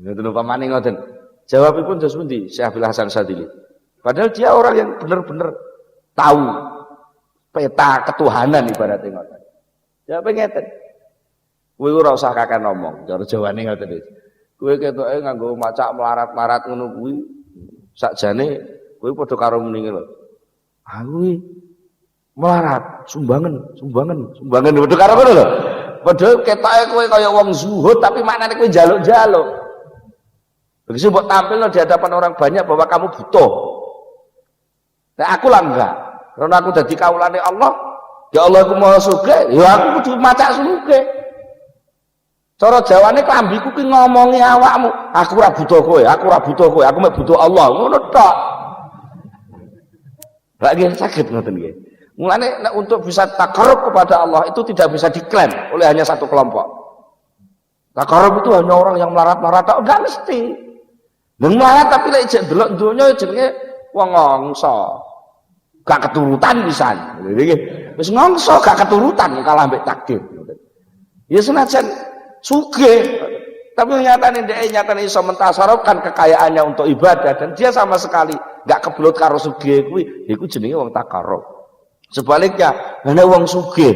Ngoten upamane ngoten. Jawabipun terus pundi Syekh Abdul Hasan Syadzili. Padahal dia orang yang benar-benar tahu peta ketuhanan ibaratnya ngoten. Jawab ngeten. Kowe ora usah kakek ngomong, cara Jawane ngoten iki. Kowe ketoke nganggo macak melarat-melarat ngono kuwi sakjane kowe padha karo mendinge lho. Aku iki melarat, sumbangan padha karo ngono lho. Padha ketoke kowe kaya wong zuhud tapi maknane kowe njaluk-njaluk. Begitu buat tampil di hadapan orang banyak bahwa kamu butuh. Nah aku lah enggak. Karena aku jadi kaulane Allah. Ya Allah aku mau sugih, ya aku kudu macak sugih. Cara Jawane klambiku ki ngomongi awakmu, aku ora butuh kowe, aku mek butuh Allah. Ngono tok. Lah nggih saged ngoten nggih. Mulane nek untuk bisa takarrub kepada Allah itu tidak bisa diklaim oleh hanya satu kelompok. Takarrub itu hanya orang yang melarat-melarat, enggak mesti. Melarat tapi lek jek delok donya jenenge wong ngongso. Gak keturutan pisan. Wis ngongso gak keturutan kalah mbek takdir. Ya senajan sugih tapi nyatane dhek iso mentasarufkan kekayaannya untuk ibadah dan dia sama sekali gak kebelut karo sugih kuwi, iku jenenge wong takarrub. Sebaliknya, nek wong sugih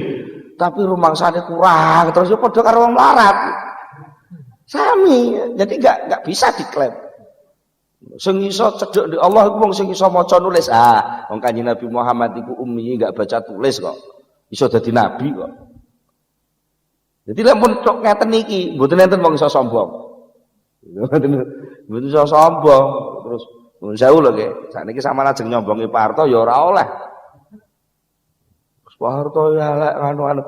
tapi rumangsane kurang terus ya padha karo wong melarat. Sami, jadi gak bisa diklaim. Sing iso cedhek di Allah iku wong sing iso maca nulis. Wong Kanjeng Nabi Muhammad iku ummi gak baca tulis kok. Iso dadi nabi kok. Jadi lek pun tok ngeten iki, mboten enten wong iso sombong. Mboten iso sombong. Terus nuwun sewu lho nggih. Sakniki sampeyan ajeng nyombongi Pak Harto ya ora oleh. Pak Harto ya lek anu-anu.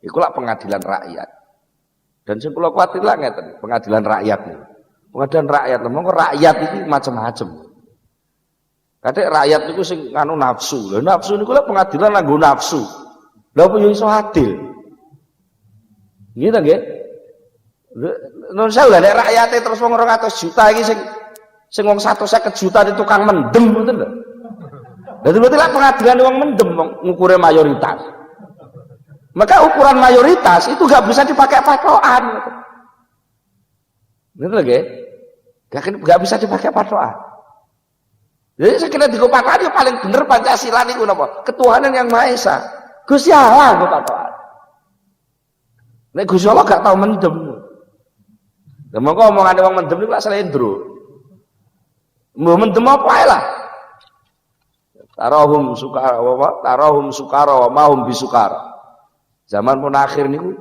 Iku lak pengadilan rakyat. Dan sing kula kuwatir lak ngeten, pengadilan rakyat niku. Pengadilan rakyat, monggo rakyat iki macam-macam. Kadek rakyat niku sing nganu nafsu. Lha nafsu niku lek pengadilan nganggo nafsu. Lha apa yo iso adil? Nggih ta nggih? Nun saya nek rakyate terus wong 200 juta iki sing wong 150 juta di tukang mendem ngoten lho. Dadi berarti lek pengadilan wong mendem ngukure mayoritas. Maka ukuran mayoritas itu gak bisa dipakai patokan. Gitu lho nggih. Gak bisa dipakai patokan. Jadi sekira digo patokan ya paling bener Pancasila niku napa? Ketuhanan yang Maha Esa. Gusti Allah nggo patokan. Nek Gusti Allah gak tau mendem. Lah mongko omongane wong mendem niku lak slendro. Mbah mendem apa ae lah. Tarahum sukara wa mahum bisukara. Zaman pun akhir niku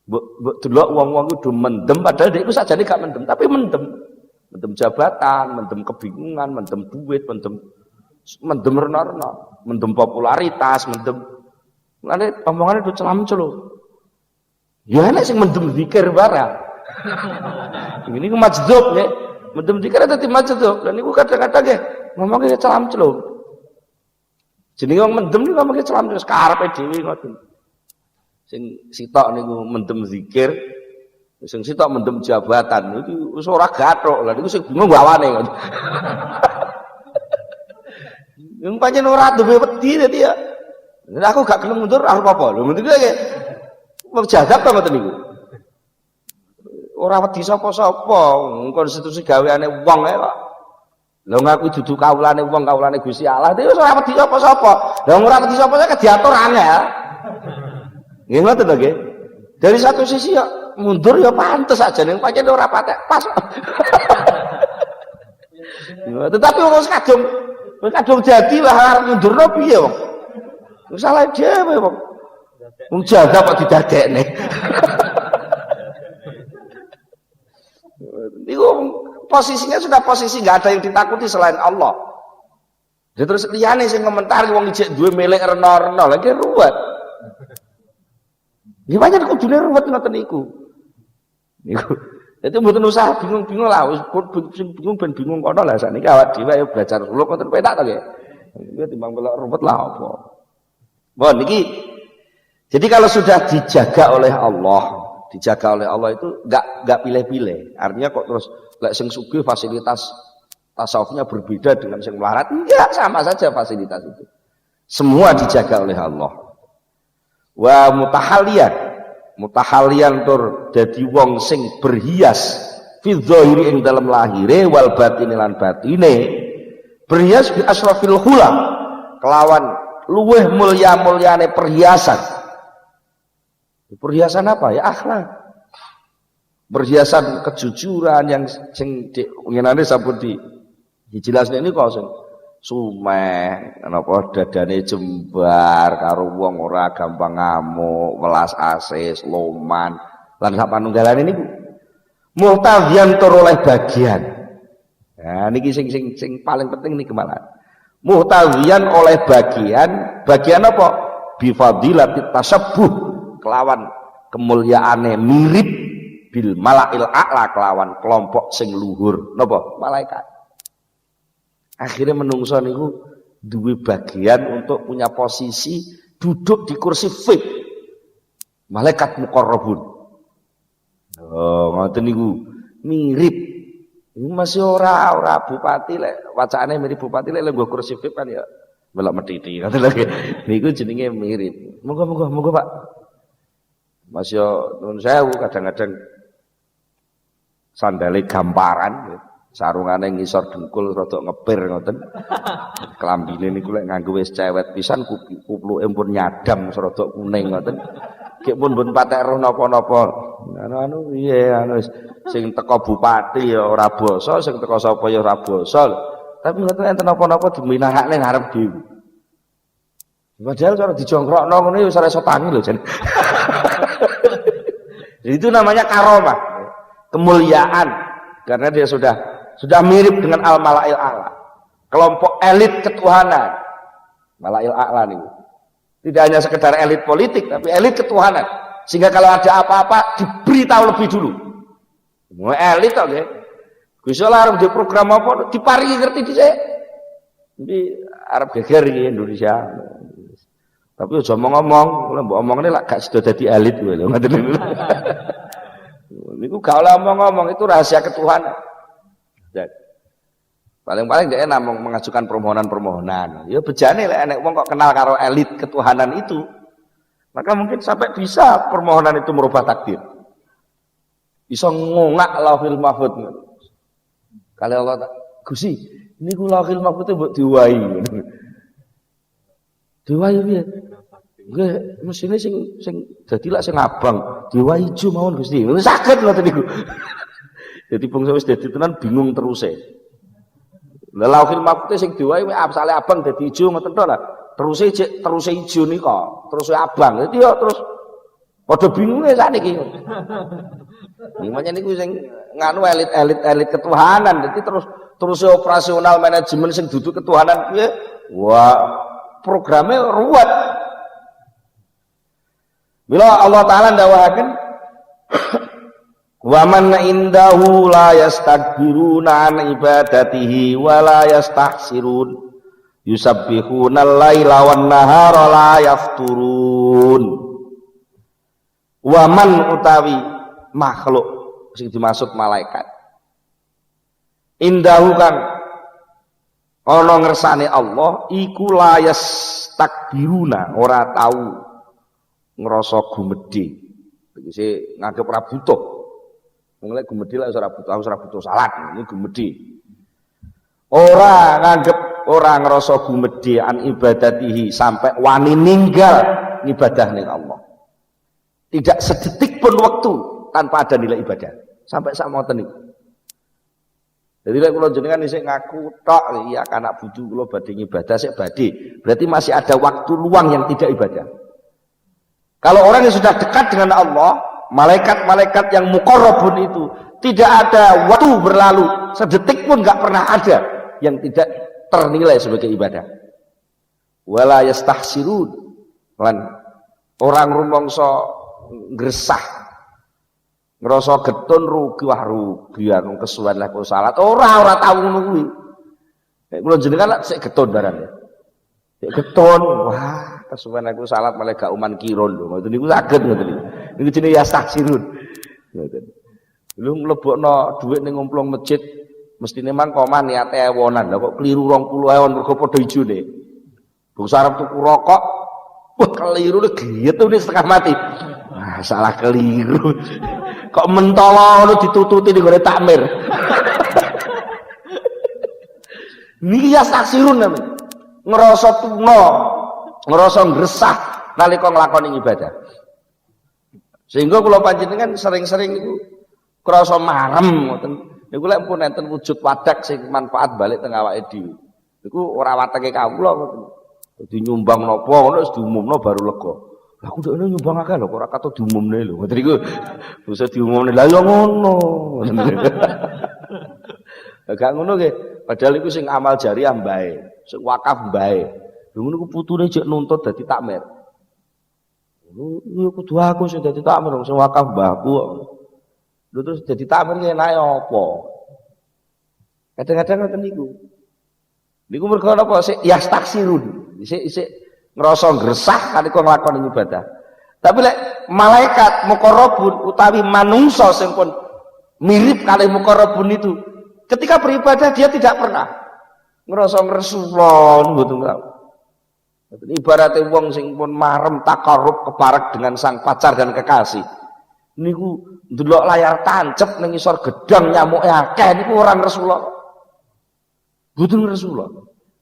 mbok delok wong-wong kudu mendem padahal dhek iku sakjane gak mendem, tapi mendem. Mendem jabatan, mendem kebingungan, mendem duit, mendem rena-rena, mendem popularitas, mendem. Lane omongane do celam-celuk. Ya nek sing mendem zikir barang. Ini ku majdub nggih. Mendem zikir dadi majdub. Lah niku kadang-kadang nggih ngomongke celam-celuk. Jenenge wong mendem niku ngomongke celam-celuk karepe dhewe ngoten. Sing sitok niku mendem zikir, sing sitok mendem jabatan itu wis ora gathok. Lah niku sing bingung gawane. Yang pancen ora duwe wedi dadi ya. Aku gak gelem mundur arep apa? Lho ngono iki wong jadab ta ngoten niku. Ora wedi sapa-sapa, konstitusi gaweane wong ae kok. Lha ngaku dudu kawulane wong, kawulane Gusti Allah. Dhewe ora wedi sapa-sapa. Lah ora wedi sapa-sapa diatur angel. Nggih ngoten to nggih. Dari satu sisi ya mundur ya pantes aja ning pancen ora patek pas. Tetapi wong kadung jadi lah arep mundurno piye wong. Salah dhewe wong. Wong jaga kok didadekne. Niku posisinya sudah posisi nggak ada yang ditakuti selain Allah. Jadi terus liyane sing komentari wong ijek duwe milik rena-rena lagi ruwet. Nggih pancen kudune ruwet ngoten niku. Niku. Dadi mboten usah bingung-bingung lah, wis bingung ben bingung kono lah sakniki awak dhewe ayo belajar uluk ngoten penak to nggih. Iki timbang melok ruwet lah apa. Bon niki. Jadi kalau sudah dijaga oleh Allah itu enggak pilih-pilih. Artinya kok terus lek sing sugih fasilitas tasawufnya berbeda dengan sing melarat, enggak, sama saja fasilitas itu. Semua dijaga oleh Allah. Wa mutahalian tur dadi wong sing berhias fi dzahiri ing dalam lahire wal batine lan batine. Berhias bi asrafil khula, kelawan luweh mulya-mulyane perhiasan. Perhiasan apa ya? Akhlak. Perhiasan kejujuran yang sing ngenane sampun dijelasne niku sing sumeh, napa dadane jembar karo wong ora gampang ngamuk, welas asis, loman, lan sak panunggalane niku muhtazian tur oleh bagian. Nah niki sing paling penting niki malah. Muhtazian oleh bagian apa? Bi fadilati tasabbuh, kelawan kemuliaane mirip bil malail a'la, kelawan kelompok sing luhur napa malaikat. Akhirnya menungso niku duwe bagian untuk punya posisi duduk di kursi VIP malaikat muqarrabun. Oh ngoten niku mirip. Ini masih ora bupati lek wacane mirip bupati lek nggo kursi VIP kan ya melok medhiti ngoten lho. Niku jenenge mirip. Monggo Pak. Mas yo nuwun sewu kadang-kadang sandale gamparan, sarungane ngisor dengkul rada ngepir ngoten. Klambine niku lek nganggo wis cewet pisan kupluke pun nyadam rada kuning ngoten. Gek pun patek roh napa-napa. Anu piye anu sing teko bupati ya ora basa, sing teko sapa ya ora basa. Tapi ngoten enten napa-napa diminahake ngarep dhewe. Padahal cara dijongkrokno ngono ya wis ora iso tangi lho jan. Itu namanya karomah, kemuliaan, karena dia sudah mirip dengan al-malail a'la, kelompok elit ketuhanan. Malail a'la nih tidak hanya sekedar elit politik, tapi elit ketuhanan, sehingga kalau ada apa-apa diberitahu lebih dulu. Mau elit toh nggih. Gusti Allah arep di program apa diparingi ngerti dhisik. Jadi arep geger iki Indonesia. Tapi aja ngomong, mbok omongane lak gak sida dadi elit kowe lho ngoten niku. Niku gak oleh omong-omong, itu rahasia ketuhanan. Paling-paling dia namung mengajukan permohonan-permohonan. Ya bejane lek enek wong kok kenal karo elit ketuhanan itu, maka mungkin sampai bisa permohonan itu merubah takdir. Bisa ngongak lauhil mahfud. Kalau Allah Gusti, niku lauhil mahfud mbok diwahi. Diwahi piye? Nggih, mesine sing dadi lak sing abang, diwahi ijo mawon Gusti. Saged ngoten niku. Dadi bangsa wis dadi tenan bingung teruse. Lah lauhil mahfud sing diwahi asale abang dadi ijo ngoten to lah. Teruse ijo nika, teruse abang. Dadi yo terus padha bingunge sakniki. Makanya niku sing nganu elit ketuhanan. Dadi terus operasional manajemen sing dudu ketuhanan piye? Wah, programnya ruwet. Bila Allah Ta'ala ndawahaken wa man indahu la yastakbiruna an ibadatihi wa la yastahsirun yusabbihuna al-laila wan nahara la yafturun. Waman utawi makhluk sing dimaksud malaikat indahu kang ana ngersane Allah iku layas takbiruna ora tau ngrasa gumedhe tegese nganggep ora butuh wong lek gumedhe lek ora butuh salat ini gumedhe ora nganggep ora ngrasa gumedhe an ibadatihi sampai wani ninggal ibadah ning Allah. Tidak sedetik pun waktu tanpa ada nilai ibadah. Sampai sak moten niku. Jadi lek kula jenengan isih ngaku tok iya anak bojo kula badhe ibadah sik badhe. Berarti masih ada waktu luang yang tidak ibadah. Kalau orang yang sudah dekat dengan Allah, malaikat-malaikat yang muqarrabun itu tidak ada waktu berlalu sedetik pun enggak pernah ada yang tidak ternilai sebagai ibadah. Wala yastahsirun. Lan orang rumangsa ngresah ngerasa getun rugi anu kesuwen lek salat ora tau ngono kuwi nek kula jenengan lek sik getun barang sik getun wah kesuwen aku salat malah gak uman kirun lho ngoten niku saged ngoten niku jenenge yastahsirun ngoten lho mlebokno dhuwit ning ngomplong masjid mestine mangkoma niate ewonan lha kok kliru 20.000 mergo padha ijone bung sarep tuku rokok wah keliru gitu setengah mati. Wah, salah keliru. Kok mentolo ngono ditututi di gone takmir. Niki ya saksirun namanya. Ngerasa tuna, ngerasa ngresah nalika nglakoni ibadah. Sehingga kula panjenengan sering-sering niku krasa marem ngoten. Niku lek pun enten wujud wadak sing manfaat balik teng awake dhewe. Niku ora wateke kawula ngoten. Dadi nyumbang napa ngono wis diumumno baru lega. Lah aku ndekne nyumbang akeh lho kok ora kata diumumne lho. Ngoten niku bisa diumumne. Lah ya ngono. Gak ngono nggih. Padahal iku sing amal jariah mbae, sing wakaf mbae. Lha ngono ku putune jek nuntut dadi takmir. Yo kudu aku sing dadi takmir sing wakaf mbahku kok. Lho terus dadi takmir enake apa? Kadang-kadang ngoten niku. Niku mergo napa sik yastaksirun. Isik ngrasa ngresah nalika nglakoni ibadah. Tapi lek malaikat muqarrabun utawi manungsa sing pun mirip kalih muqarrabun itu, ketika beribadah dia tidak pernah ngrasa ngresulon mboten tau. Ibaratnya wong sing pun marem takarrub keparek dengan sang pacar dan kekasih. Niku ndelok layar tancep ning isor gedang nyamuke akeh niku ora ngresulon. Mboten ngresulon.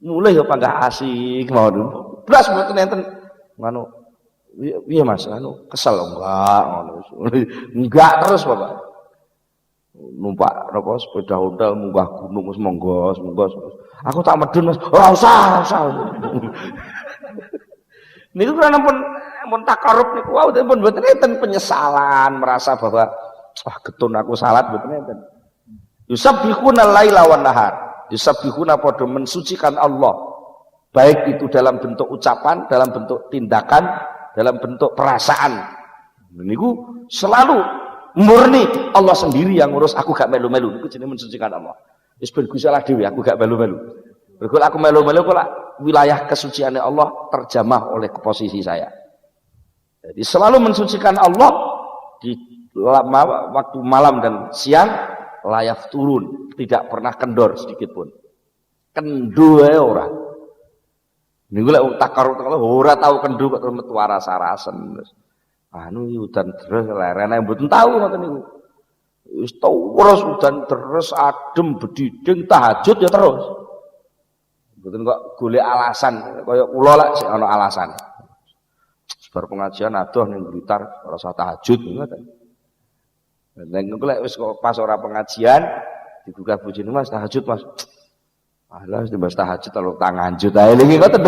Mulai ya panggah asik mawon. Blas mboten enten ngono. Piye Mas? Anu kesel enggak ngono. Enggak terus Bapak. Numpak napa sepeda ontel munggah gunung wis monggo. Aku tak medun Mas. Ora usah. Niku karena pun takarub niku wau pun mboten enten penyesalan merasa bahwa wah getun aku salat mboten enten. Yusabbihuna laila wan nahar. Yusabbihuna padha mensucikan Allah. Baik itu dalam bentuk ucapan, dalam bentuk tindakan, dalam bentuk perasaan. Niku selalu murni Allah sendiri yang ngurus, aku gak melu-melu. Niku jenenge mensucikan Allah. Wis ben Gusti Allah dhewe, aku gak melu-melu. Mergo aku melu-melu kok wilayah kesuciannya Allah terjamah oleh posisi saya. Jadi selalu mensucikan Allah di waktu malam dan siang, layaf turun, tidak pernah kendor sedikit pun. Kendo ae ora. Niku lek takarut ora tau kendo kok metu rasa-rasen. Anu udan terus lerene mboten tau ngoten niku. Wis terus udan terus adem bediding tahajud ya terus. Mboten kok golek alasan kaya kula lek sik ana alasan. Bar pengajian adoh ning Blitar rasa tahajud ngoten. Nek niku lek wis pas ora pengajian dibuka bojone Mas tahajud Mas. Alah wis dibahas tahajud terus tanganjut ae iki ngoten.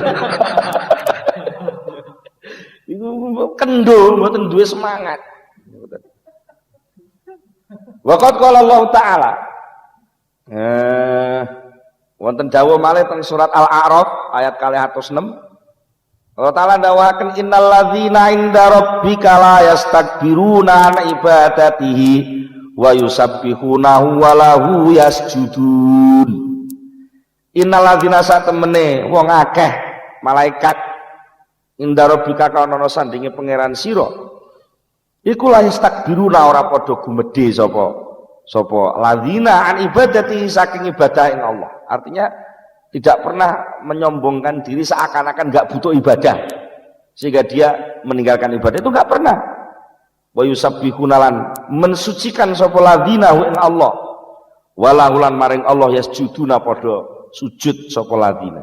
Iku kendul mboten duwe semangat. Waqat qala Allah taala. Wonten dawuh malih teng surat Al-A'raf ayat 206. Allah taala ndawaken innal ladzina inda rabbika la yastakbiruna an ibadatihi wa yusabbihunahu wa lahu yasjudun. Innal ladzina satemene wong akeh malaikat inda rabbika kana ana sandinge pangeran sira Iku la yastakbiruna ora padha gumedhe sapa ladzina an ibadati saking ibadah ing Allah. Artinya tidak pernah menyombongkan diri seakan-akan enggak butuh ibadah sehingga dia meninggalkan ibadah, itu enggak pernah. Wa yusabbihuna lan mensucikan sapa ladzina ing Allah. Walahulan maring Allah yasjuduna padha sujud sapa ladzina.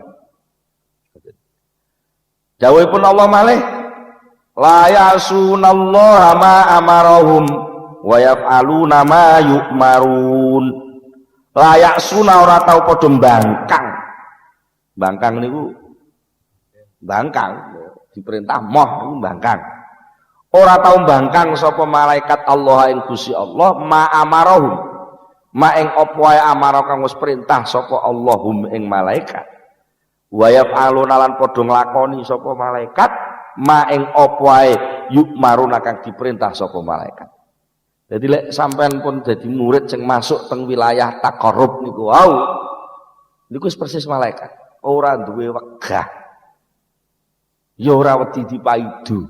Dawuhipun Allah malih la ya'sunallaha ma amarahum wa yaf'aluna ma yu'marun. La ya'suna ora tau padha mbangkang. Mbangkang niku mbangkang diperintah moh niku mbangkang. Ora tau mbangkang sapa malaikat Allah ing Gusti Allah ma amarahum. Ma ing apa wae amara kang wis perintah sapa Allahum ing malaikat. Wa yaf'aluna lan padha nglakoni sapa malaikat ma ing apa wae yukmaruna kang diperintah sapa malaikat. Jadi lek sampean pun jadi murid sing masuk teng wilayah taqarrub niku wau niku wis persis malaikat, ora duwe wegah. Ya ora wedi dipaidu.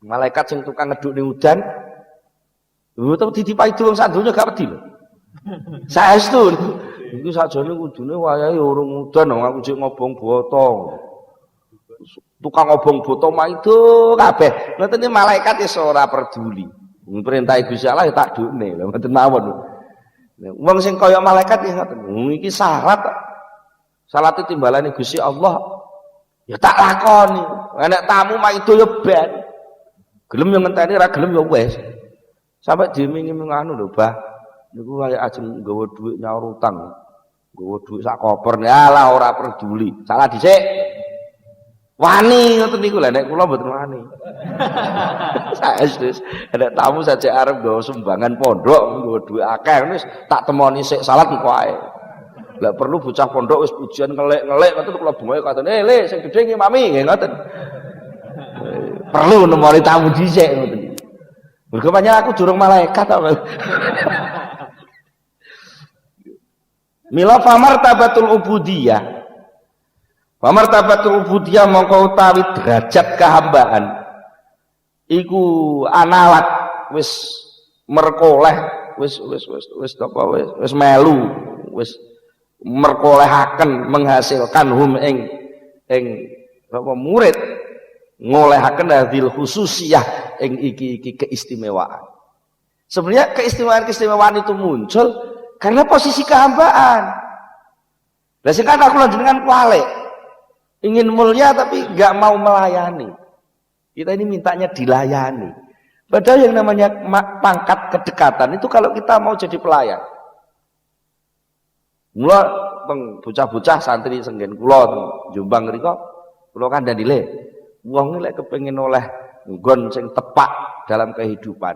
Malaikat sing tukang ngeduk ning udan lho wedi dipaidu wong sak donya gak wedi lho. Saestu niku sakjane kudune wayahe urung udan aku sik ngobong boto. Tukang ngobong boto maido kabeh. Ngoten iki malaikat wis ora peduli. Perintah Gusti Allah ya tak dukne lho mboten mawon. Wong sing kaya malaikat ya ngoten. Iki syarat. Salate timbalane Gusti Allah ya tak lakoni. Nek tamu maido ya ben. Gelem yo ngenteni ra gelem ya wis. Sampai diiming-iming anu lho, Bah. Niku kaya ajeng nggawa dhuwit nyaur utang. Nggawa dhuwit sak koper. Alah ora peduli. Salah dhisik. Wani ngoten niku lha nek kula mboten wani. Saestu nek tamu saja arep nggawa sumbangan pondok nggawa dhuwit akeh wis tak temoni sik salat engko ae. Lah perlu bocah pondok wis pujian ngelek-ngelek ngoten kula bungae katene, "Le sing gedhe iki mami," nggih ngoten. Perlu nemoni tamu dhisik ngoten. Mergo pancen aku durung malaikat kok. Mila famartabatul ubudiyah. Famartabatul ubudiyah mongko utawi derajat kehambaan. Iku analat wis merkoleh, wis apa wis melu, wis merkolehaken menghasilkan hum ing apa murid ngolehaken hadil khususiyah ing iki keistimewaan. Sebenarnya keistimewaan itu muncul karena posisi kehambaan. Lah sing kata kula jenengan kualik ingin mulia tapi enggak mau melayani. Kita ini mintanya dilayani. Padahal yang namanya pangkat kedekatan itu kalau kita mau jadi pelayan. Mula bocah-bocah santri senggen kula teng Jombang mriku kula kandhane wong lek kepengin oleh nggon sing tepak dalam kehidupan.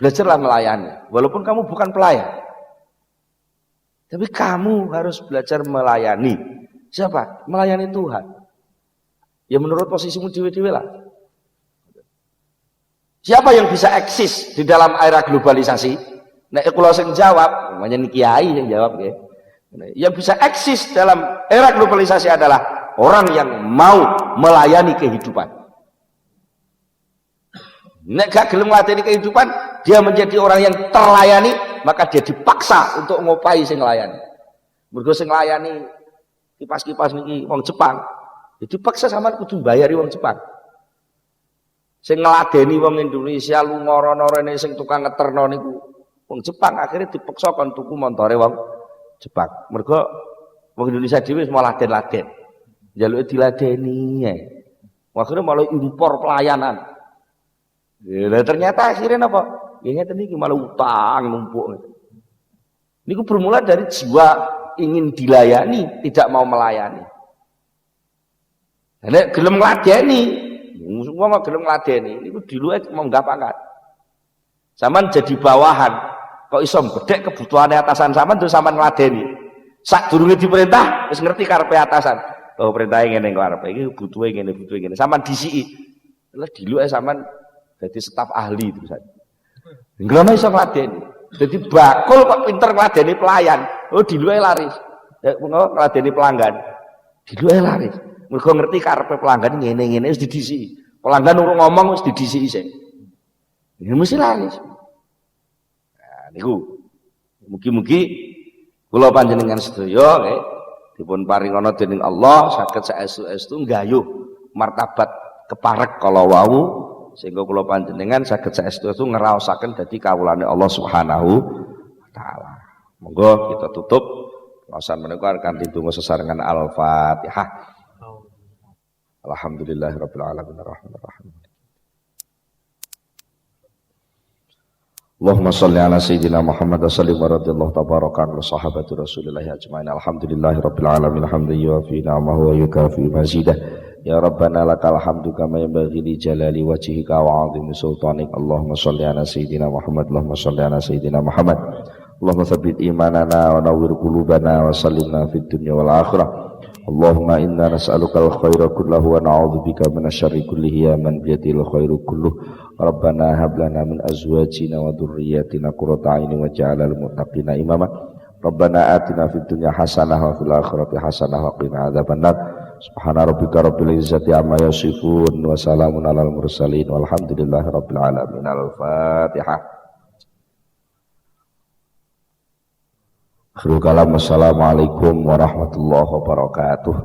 Belajarlah melayani walaupun kamu bukan pelayan. Tapi kamu harus belajar melayani. Siapa? Melayani Tuhan. Ya menurut posisimu dewe-dewe lah. Siapa yang bisa eksis di dalam era globalisasi? Nek kula sing jawab, namanya kiai yang jawab ya. Yang bisa eksis dalam era globalisasi adalah orang yang mau melayani kehidupan. Nek gak gelem ngladeni kehidupan, dia menjadi orang yang terlayani, maka dia dipaksa untuk ngopai sing nglayani. Mergo sing nglayani kipas-kipas niki wong Jepang, dipaksa sampean kudu mbayari wong Jepang. Sing ngladeni wong Indonesia lunga rono-rene sing tukang ngeterno niku wong Jepang, akhirnya dipaksa kon tuku montore wong Jepang. Mergo wong Indonesia dhewe wis malah laden. Njaluke diladeni ae. Akhirnya malah impor pelayanan. Ya, ternyata akhirnya apa? Ya ngeten iki malah utang numpuk. Niku bermula dari jiwa ingin dilayani, tidak mau melayani. Nek gelem ngladeni, semua mau gelem ngladeni, niku diluwe munggah pangkat. Sampeyan jadi bawahan, kok iso bedhek kebutuhane atasan sampeyan terus sampeyan ngladeni. Sadurunge diperintah wis ngerti karepe atasan. Oh perintahe ngene kok arepe iki butuhe ngene, butuhe ngene. Sampeyan disiki. Lah diluwe sampeyan dadi staf ahli terus. Ngrono iso ngladeni. Dadi bakul kok pinter ngladeni pelayan. Oh diluwe laris. Ya ngladeni pelanggan. Diluwe laris. Mergo ngerti karepe pelanggan ngene-ngene wis didisiki. Pelanggan urung ngomong wis didisiki sik. Ya mesti lali. Nah, niku. Mugi-mugi kula panjenengan sedaya nggih dipun paringana dening Allah saged saestu-estu nggayuh martabat keparek kala wau sehingga kula panjenengan saged saestu-estu ngraosaken dadi kawulane Allah Subhanahu wa taala. Monggo kita tutup waosan menika kanthi donga sesarengan Al-Fatihah. Alhamdulillahirabbil alamin arrahmanir rahim. Allahumma shalli ala sayyidina Muhammad wa sallim wa radhiyallahu tabaraka an sahabati Rasulillah ajmain. Alhamdulillahirabbil alamin hamdan yuwafi ni'amahu wa yukafi mazidah. Ya Rabbana lakal hamdu kama yanbaghi li jalali wajhika wa 'azimi sultanik. Allahumma shalli ala sayyidina Muhammad. Allahumma shalli ala sayyidina Muhammad. Allahumma tsabbit imanana wa nawwir qulubana wa sallimna fid dunya wal akhirah. Allahumma inna nas'aluka al-khaira kullahu wa na'udzubika minasyarri kullihi ya man biyadil khairu kulluh. Rabbana hab lana min azwajina wa dhurriyyatina qurrata a'yunin waj'alna lil muttaqina imama. Rabbana atina fid dunya hasanah wa fil akhirati hasanah wa qina adzabannar. Subhana rabbika rabbil izzati amma yasifun wa salamun alal mursalin walhamdulillahi rabbil alamin. Al-Fatihah. Akhirul kalam. Assalamualaikum warahmatullahi wabarakatuh.